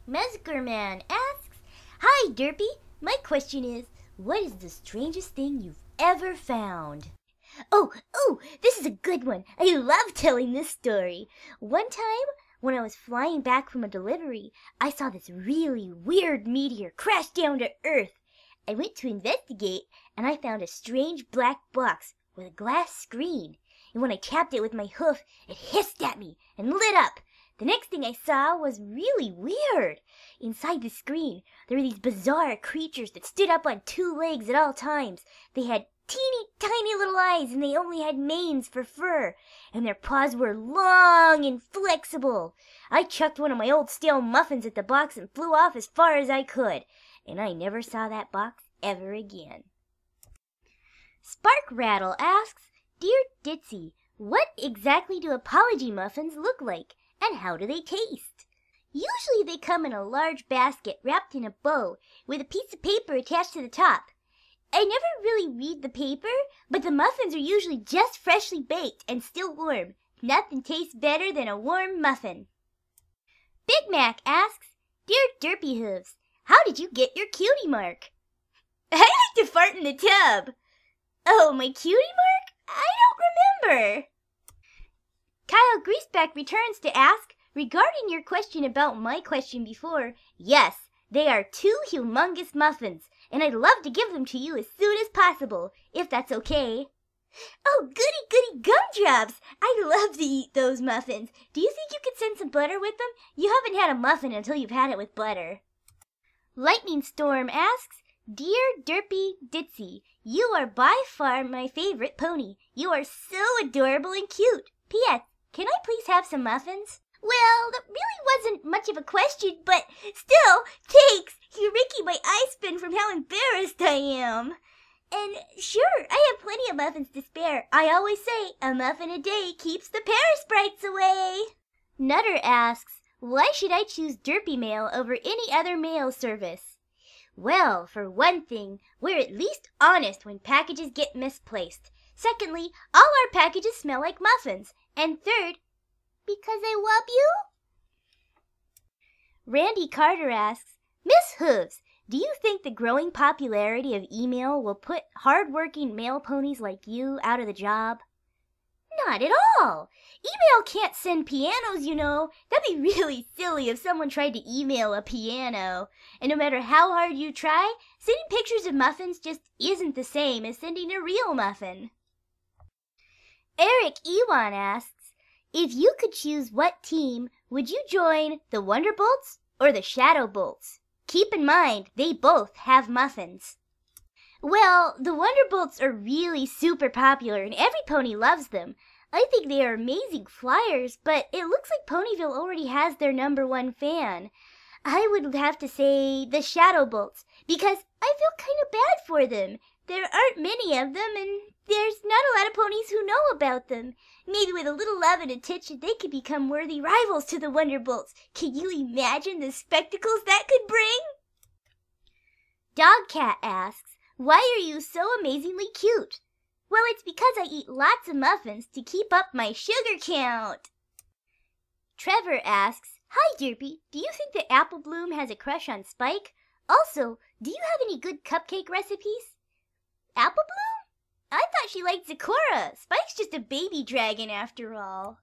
Mesgerman asks, "Hi, Derpy. My question is, what is the strangest thing you've ever found?" Oh, this is a good one. I love telling this story. One time, when I was flying back from a delivery, I saw this really weird meteor crash down to Earth. I went to investigate, and I found a strange black box with a glass screen. And when I tapped it with my hoof, it hissed at me and lit up. The next thing I saw was really weird. Inside the screen, there were these bizarre creatures that stood up on two legs at all times. They had teeny tiny little eyes, and they only had manes for fur, and their paws were long and flexible. I chucked one of my old stale muffins at the box and flew off as far as I could, and I never saw that box ever again. Spark Rattle asks, "Dear Ditzy, what exactly do apology muffins look like, and how do they taste?" Usually they come in a large basket wrapped in a bow with a piece of paper attached to the top. I never really read the paper, but the muffins are usually just freshly baked and still warm. Nothing tastes better than a warm muffin. Big Mac asks, "Dear Derpy Hooves, how did you get your cutie mark?" I like to fart in the tub. Oh, my cutie mark? I don't remember. Kyle Greaseback returns to ask, "Regarding your question about my question before, yes, they are two humongous muffins, and I'd love to give them to you as soon as possible, if that's okay." Oh, goody gumdrops! I'd love to eat those muffins. Do you think you could send some butter with them? You haven't had a muffin until you've had it with butter. Lightning Storm asks, "Dear Derpy Ditzy, you are by far my favorite pony. You are so adorable and cute. P.S. Can I please have some muffins?" Well, that really wasn't much of a question, but still, thanks. You're making my eyes spin from how embarrassed I am. And sure, I have plenty of muffins to spare. I always say, a muffin a day keeps the parasprites away. Nutter asks, "Why should I choose Derpy Mail over any other mail service?" Well, for one thing, we're at least honest when packages get misplaced. Secondly, all our packages smell like muffins. And third, because I love you? Randy Carter asks, "Miss Hooves, do you think the growing popularity of email will put hard-working mail ponies like you out of the job?" Not at all. Email can't send pianos, you know. That'd be really silly if someone tried to email a piano. And no matter how hard you try, sending pictures of muffins just isn't the same as sending a real muffin. Eric Ewan asks, "If you could choose what team, would you join the Wonderbolts or the Shadowbolts? Keep in mind, they both have muffins." Well, the Wonderbolts are really super popular and every pony loves them. I think they are amazing flyers, but it looks like Ponyville already has their #1 fan. I would have to say the Shadowbolts because I feel kind of bad for them. There aren't many of them and there's not a lot of ponies who know about them. Maybe with a little love and attention they could become worthy rivals to the Wonderbolts. Can you imagine the spectacles that could bring? Dogcat asks, "Why are you so amazingly cute?" Well, it's because I eat lots of muffins to keep up my sugar count. Trevor asks, "Hi, Derpy. Do you think that Apple Bloom has a crush on Spike? Also, do you have any good cupcake recipes?" Apple Bloom? I thought she liked Zecora. Spike's just a baby dragon after all.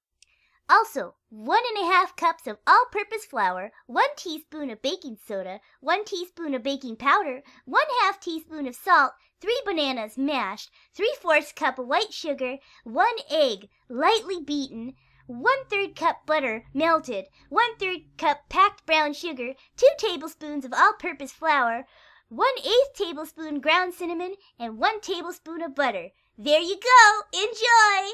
Also, 1½ cups of all-purpose flour, 1 teaspoon of baking soda, 1 teaspoon of baking powder, 1/2 teaspoon of salt, 3 bananas mashed, 3/4 cup of white sugar, 1 egg lightly beaten, 1/3 cup butter melted, 1/3 cup packed brown sugar, 2 tablespoons of all-purpose flour, 1/8 tablespoon ground cinnamon, and 1 tablespoon of butter. There you go. Enjoy!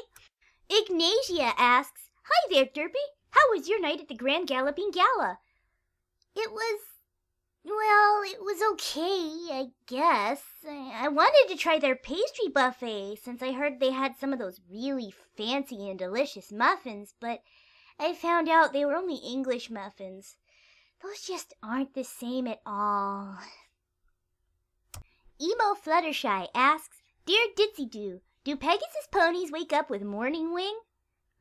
Ignatia asks, "Hi there, Derpy. How was your night at the Grand Galloping Gala?" It was okay, I guess. I wanted to try their pastry buffet since I heard they had some of those really fancy and delicious muffins, but I found out they were only English muffins. Those just aren't the same at all. Emo Fluttershy asks, "Dear Ditzy do Pegasus ponies wake up with morning wing?"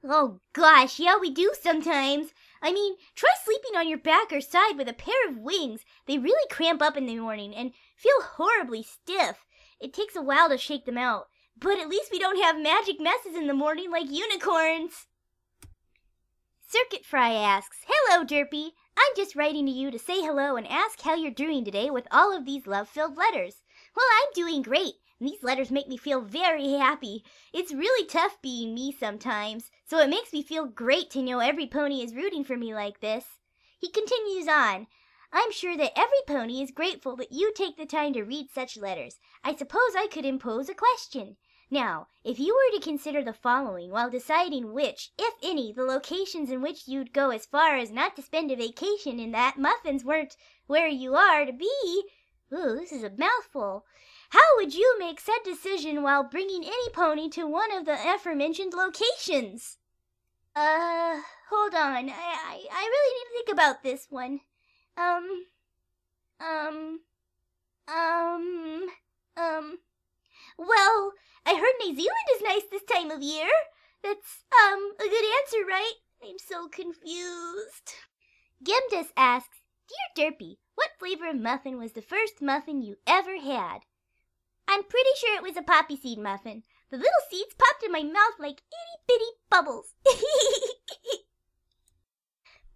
Oh gosh, yeah we do sometimes. I mean, try sleeping on your back or side with a pair of wings. They really cramp up in the morning and feel horribly stiff. It takes a while to shake them out, but at least we don't have magic messes in the morning like unicorns. Circuit Fry asks, "Hello, Derpy. I'm just writing to you to say hello and ask how you're doing today with all of these love-filled letters." Well, I'm doing great. These letters make me feel very happy. It's really tough being me sometimes, so it makes me feel great to know every pony is rooting for me like this. He continues on, "I'm sure that every pony is grateful that you take the time to read such letters. I suppose I could impose a question. Now, if you were to consider the following while deciding which, if any, the locations in which you'd go as far as not to spend a vacation in that muffins weren't where you are to be..." Ooh, this is a mouthful. "How would you make said decision while bringing any pony to one of the aforementioned locations?" Hold on. I really need to think about this one. Well, I heard New Zealand is nice this time of year. That's, a good answer, right? I'm so confused. Gemdus asks, "Dear Derpy, what flavor of muffin was the first muffin you ever had?" I'm pretty sure it was a poppy seed muffin. The little seeds popped in my mouth like itty-bitty bubbles.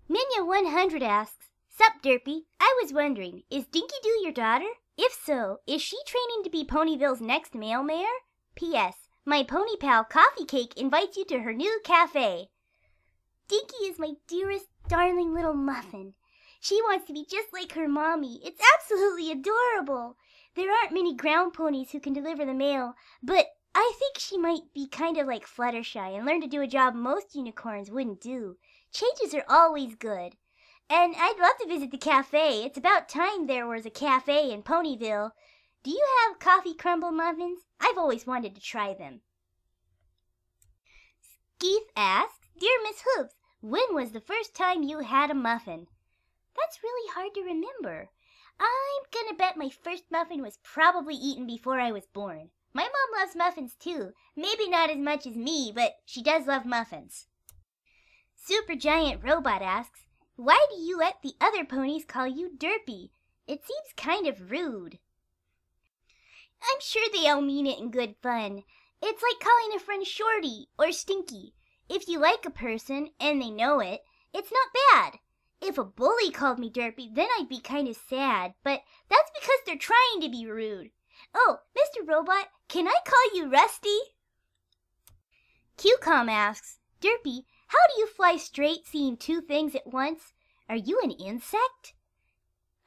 Minya100 asks, "Sup, Derpy? I was wondering, is Dinky Doo your daughter? If so, is she training to be Ponyville's next male mayor? P.S. My pony pal Coffee Cake invites you to her new cafe." Dinky is my dearest, darling little muffin. She wants to be just like her mommy. It's absolutely adorable. There aren't many ground ponies who can deliver the mail, but I think she might be kind of like Fluttershy and learn to do a job most unicorns wouldn't do. Changes are always good. And I'd love to visit the cafe. It's about time there was a cafe in Ponyville. Do you have coffee crumble muffins? I've always wanted to try them. Skeeth asks, "Dear Miss Hoops, when was the first time you had a muffin?" That's really hard to remember. I'm gonna bet my first muffin was probably eaten before I was born. My mom loves muffins too. Maybe not as much as me, but she does love muffins. Supergiant Robot asks, "Why do you let the other ponies call you Derpy? It seems kind of rude." I'm sure they all mean it in good fun. It's like calling a friend Shorty or Stinky. If you like a person and they know it, it's not bad. If a bully called me Derpy, then I'd be kind of sad, but that's because they're trying to be rude. Oh, Mr. Robot, can I call you Rusty? QCOM asks, "Derpy, how do you fly straight seeing two things at once? Are you an insect?"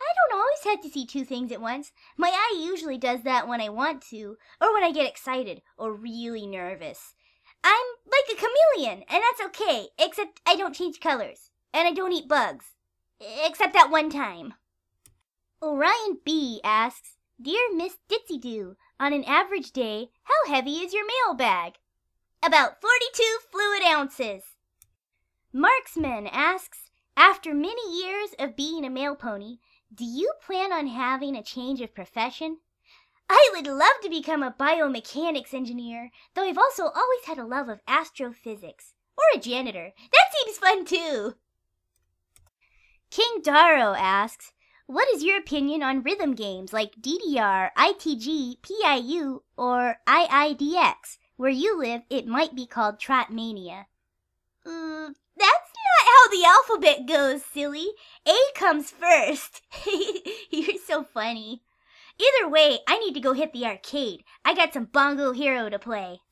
I don't always have to see two things at once. My eye usually does that when I want to, or when I get excited or really nervous. I'm like a chameleon, and that's okay, except I don't change colors. And I don't eat bugs. Except that one time. Orion B asks, "Dear Miss Ditzy, on an average day, how heavy is your mailbag?" About 42 fluid ounces. Marksman asks, "After many years of being a mail pony, do you plan on having a change of profession?" I would love to become a biomechanics engineer, though I've also always had a love of astrophysics. Or a janitor. That seems fun too. King Daro asks, "What is your opinion on rhythm games like DDR, ITG, PIU, or IIDX? Where you live, it might be called Trotmania." That's not how the alphabet goes, silly. A comes first. You're so funny. Either way, I need to go hit the arcade. I got some Bongo Hero to play.